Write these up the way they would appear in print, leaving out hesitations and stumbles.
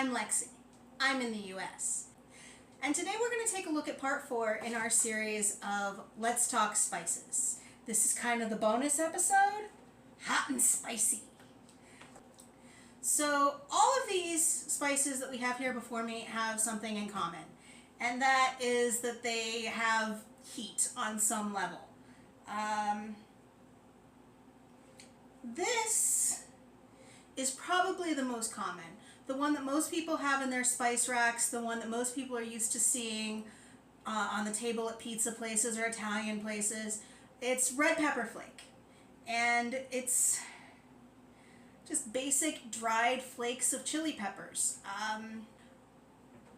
I'm Lexxie. I'm in the US. And today we're going to take a look at part 4 in our series of Let's Talk Spices. This is kind of the bonus episode, hot and spicy. So all of these spices that we have here before me have something in common, and that is that they have heat on some level. This is probably the most common, the one that most people have in their spice racks, the one that most people are used to seeing on the table at pizza places or Italian places. It's red pepper flake, and it's just basic dried flakes of chili peppers.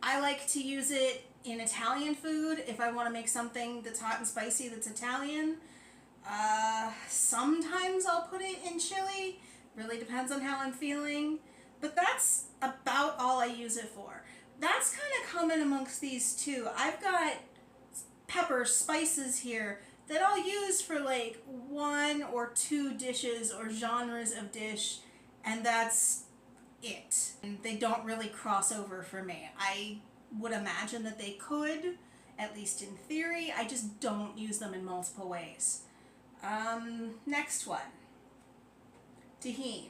I like to use it in Italian food if I want to make something that's hot and spicy that's Italian. Sometimes I'll put it in chili. Really depends on how I'm feeling. But that's about all I use it for. That's kind of common amongst these two. I've got pepper spices here that I'll use for like 1 or 2 dishes or genres of dish, and that's it. And they don't really cross over for me. I would imagine that they could, at least in theory. I just don't use them in multiple ways. Next one. Tahini.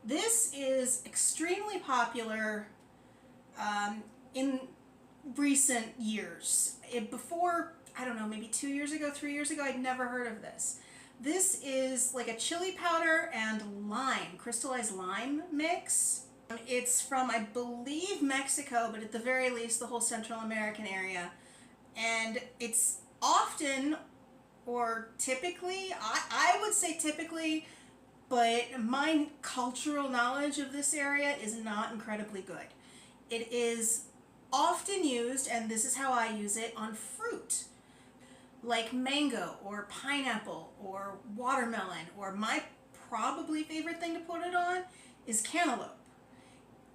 This is extremely popular in recent years. Before, I don't know, maybe 2 years ago, 3 years ago, I'd never heard of this. This is like a chili powder and lime, crystallized lime mix. It's from, I believe, Mexico, but at the very least, the whole Central American area. And it's often, or typically, I would say typically, but my cultural knowledge of this area is not incredibly good. It is often used, and this is how I use it, on fruit, like mango or pineapple or watermelon, or my probably favorite thing to put it on is cantaloupe.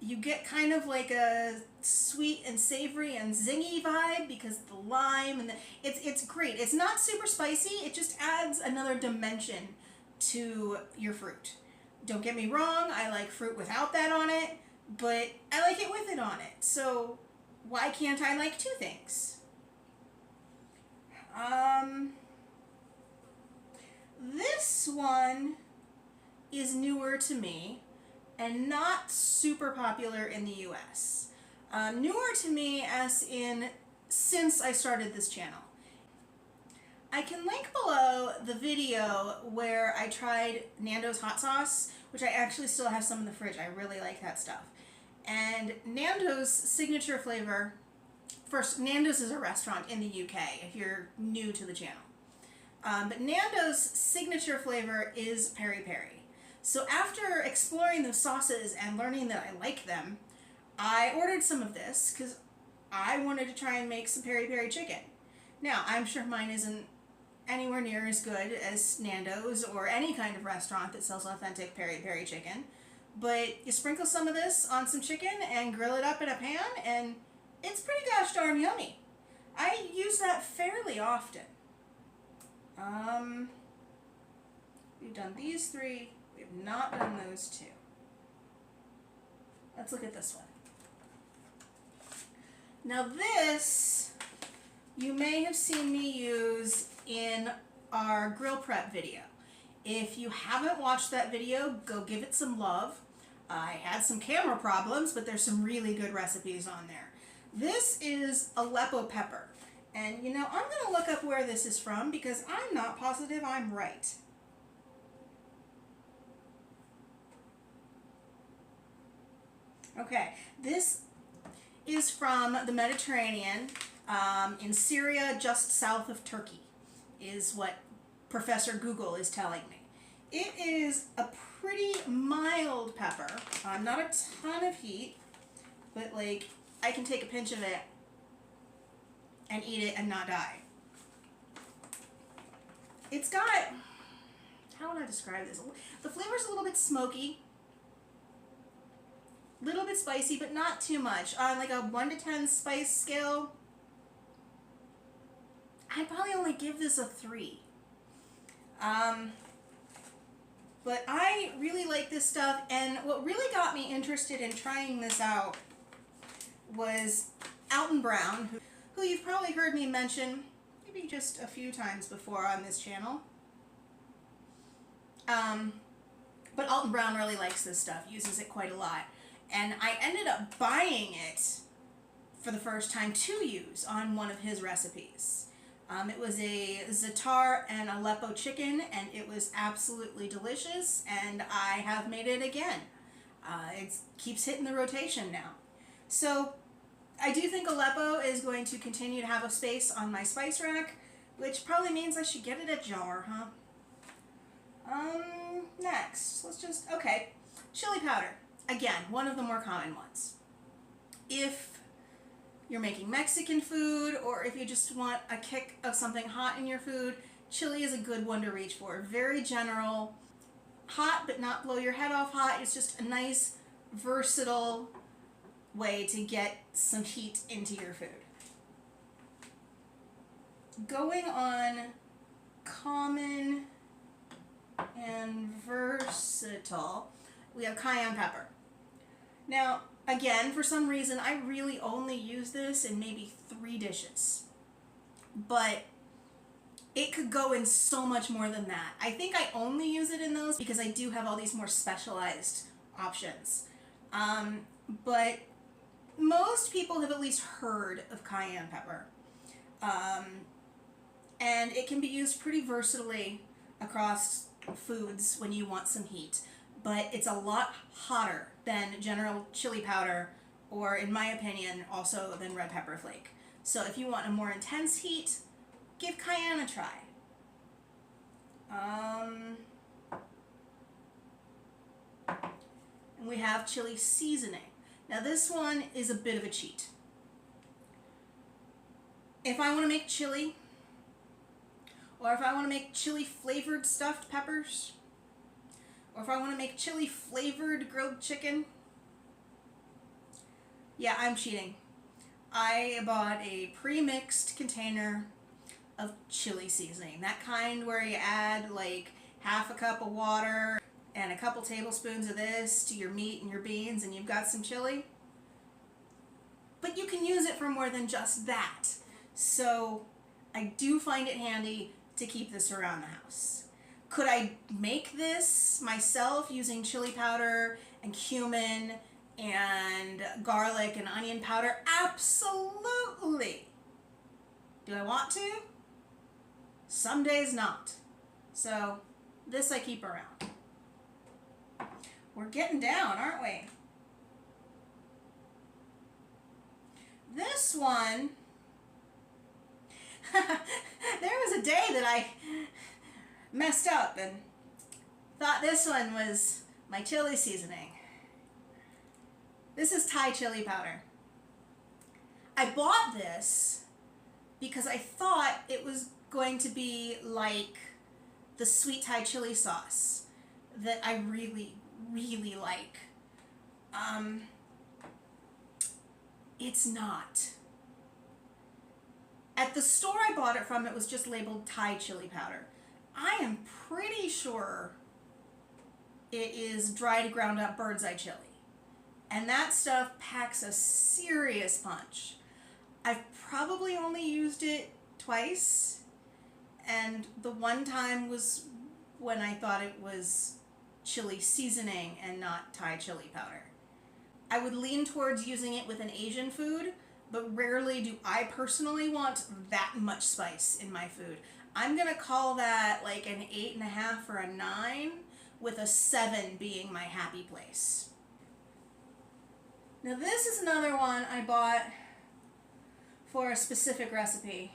You get kind of like a sweet and savory and zingy vibe because the lime and it's great. It's not super spicy, it just adds another dimension to your fruit. Don't get me wrong, I like fruit without that on it, but I like it with it on it. So why can't I like 2 things? This one is newer to me and not super popular in the US. Newer to me as in since I started this channel. I can link below the video where I tried Nando's hot sauce, which I actually still have some in the fridge. I really like that stuff. And Nando's signature flavor, first, Nando's is a restaurant in the UK if you're new to the channel. But Nando's signature flavor is peri-peri. So after exploring those sauces and learning that I like them, I ordered some of this because I wanted to try and make some peri-peri chicken. Now, I'm sure mine isn't anywhere near as good as Nando's or any kind of restaurant that sells authentic peri-peri chicken, but you sprinkle some of this on some chicken and grill it up in a pan, and it's pretty gosh darn yummy. I use that fairly often. We've done these 3. We have not done those 2. Let's look at this one. Now this, you may have seen me use in our grill prep video. If you haven't watched that video, go give it some love. I had some camera problems, but there's some really good recipes on there. This is Aleppo pepper. And you know, I'm going to look up where this is from because I'm not positive I'm right. Okay, this is from the Mediterranean, in Syria, just south of Turkey, is what Professor Google is telling me. It is a pretty mild pepper, not a ton of heat, but like I can take a pinch of it and eat it and not die. It's got, how would I describe this? The flavor's a little bit smoky, a little bit spicy, but not too much. On like a 1 to 10 spice scale, I'd probably only give this a 3. But I really like this stuff, and what really got me interested in trying this out was Alton Brown, who you've probably heard me mention maybe just a few times before on this channel. But Alton Brown really likes this stuff, uses it quite a lot. And I ended up buying it for the first time to use on one of his recipes. It was a za'atar and Aleppo chicken, and it was absolutely delicious, and I have made it again. It keeps hitting the rotation now. So I do think Aleppo is going to continue to have a space on my spice rack, which probably means I should get it a jar, huh? Next, okay, chili powder. Again, one of the more common ones. If you're making Mexican food, or if you just want a kick of something hot in your food, chili is a good one to reach for. Very general, hot but not blow your head off hot. It's just a nice, versatile way to get some heat into your food. Going on common and versatile, we have cayenne pepper. Now, again, for some reason, I really only use this in maybe 3 dishes. But it could go in so much more than that. I think I only use it in those because I do have all these more specialized options. But most people have at least heard of cayenne pepper. And it can be used pretty versatilely across foods when you want some heat. But it's a lot hotter than general chili powder, or in my opinion, also than red pepper flake. So if you want a more intense heat, give cayenne a try. And we have chili seasoning. Now this one is a bit of a cheat. If I want to make chili, or if I want to make chili flavored stuffed peppers, or if I want to make chili flavored grilled chicken, yeah, I'm cheating. I bought a pre-mixed container of chili seasoning. That kind where you add like half a cup of water and a couple tablespoons of this to your meat and your beans, and you've got some chili. But you can use it for more than just that. So I do find it handy to keep this around the house. Could I make this myself using chili powder and cumin and garlic and onion powder? Absolutely. Do I want to? Some days not. So this I keep around. We're getting down, aren't we? This one, there was a day that I messed up and thought this one was my chili seasoning. This is Thai chili powder. I bought this because I thought it was going to be like the sweet Thai chili sauce that I really, really like. It's not. At the store I bought it from, it was just labeled Thai chili powder. I am pretty sure it is dried ground up bird's eye chili. And that stuff packs a serious punch. I've probably only used it twice, and the one time was when I thought it was chili seasoning and not Thai chili powder. I would lean towards using it with an Asian food, but rarely do I personally want that much spice in my food. I'm gonna call that like an 8.5 or a 9, with a 7 being my happy place. Now this is another one I bought for a specific recipe,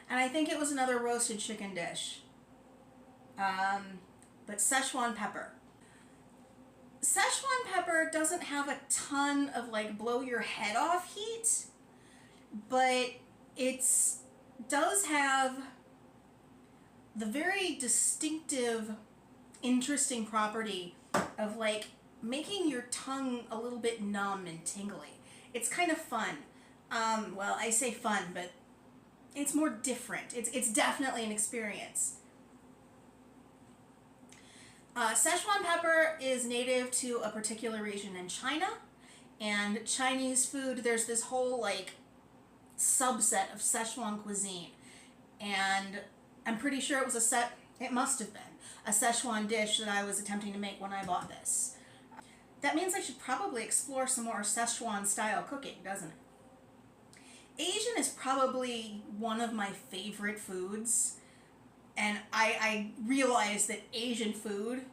and I think it was another roasted chicken dish, but Szechuan pepper. Szechuan pepper doesn't have a ton of like blow your head off heat, but it does have the very distinctive, interesting property of like making your tongue a little bit numb and tingly. It's kind of fun. Well, I say fun, but it's more different. It's definitely an experience. Szechuan pepper is native to a particular region in China, and Chinese food, there's this whole like subset of Szechuan cuisine, and I'm pretty sure it must have been a Szechuan dish that I was attempting to make when I bought this. That means I should probably explore some more Szechuan style cooking, doesn't it? Asian is probably one of my favorite foods, and I realize that Asian food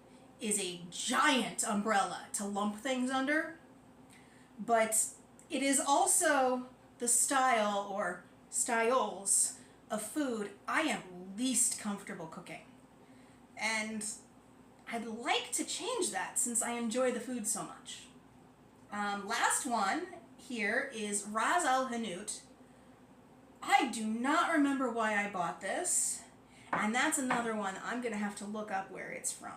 is a giant umbrella to lump things under, but it is also the style or styles of food I am least comfortable cooking. And I'd like to change that since I enjoy the food so much. Last one here is Ras Al Hanout. I do not remember why I bought this, and that's another one I'm going to have to look up where it's from.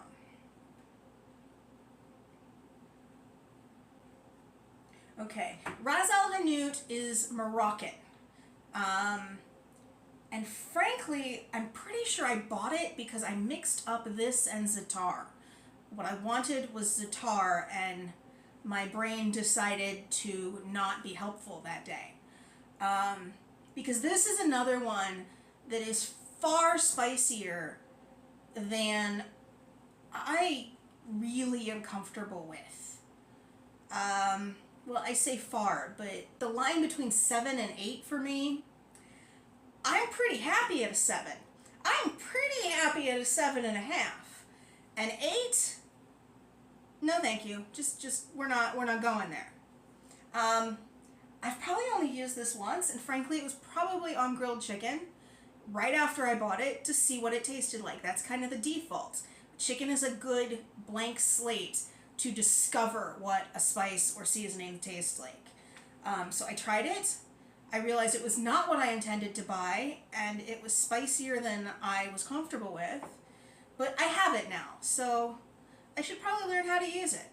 Okay, Ras Al Hanout is Moroccan. And frankly, I'm pretty sure I bought it because I mixed up this and za'atar. What I wanted was za'atar, and my brain decided to not be helpful that day. Because this is another one that is far spicier than I really am comfortable with. Well, I say far, but the line between 7 and 8 for me, I'm pretty happy at a 7. I'm pretty happy at a 7.5. An 8? No, thank you. Just we're not going there. I've probably only used this once, and frankly, it was probably on grilled chicken right after I bought it to see what it tasted like. That's kind of the default. Chicken is a good blank slate to discover what a spice or seasoning tastes like. So I tried it. I realized it was not what I intended to buy, and it was spicier than I was comfortable with. But I have it now, so I should probably learn how to use it.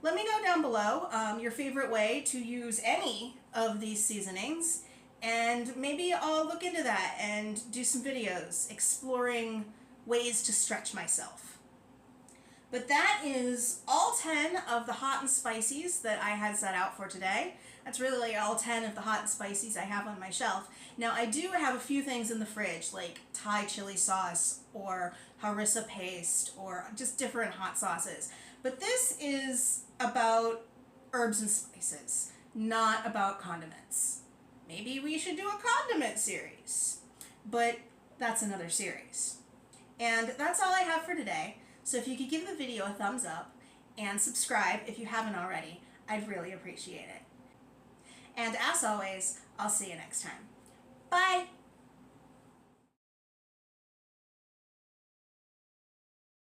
Let me know down below your favorite way to use any of these seasonings, and maybe I'll look into that and do some videos exploring ways to stretch myself. But that is all 10 of the hot and spicies that I had set out for today. That's really all 10 of the hot and spicies I have on my shelf. Now, I do have a few things in the fridge, like Thai chili sauce or harissa paste or just different hot sauces. But this is about herbs and spices, not about condiments. Maybe we should do a condiment series, but that's another series. And that's all I have for today. So if you could give the video a thumbs up and subscribe if you haven't already, I'd really appreciate it. And as always, I'll see you next time. Bye!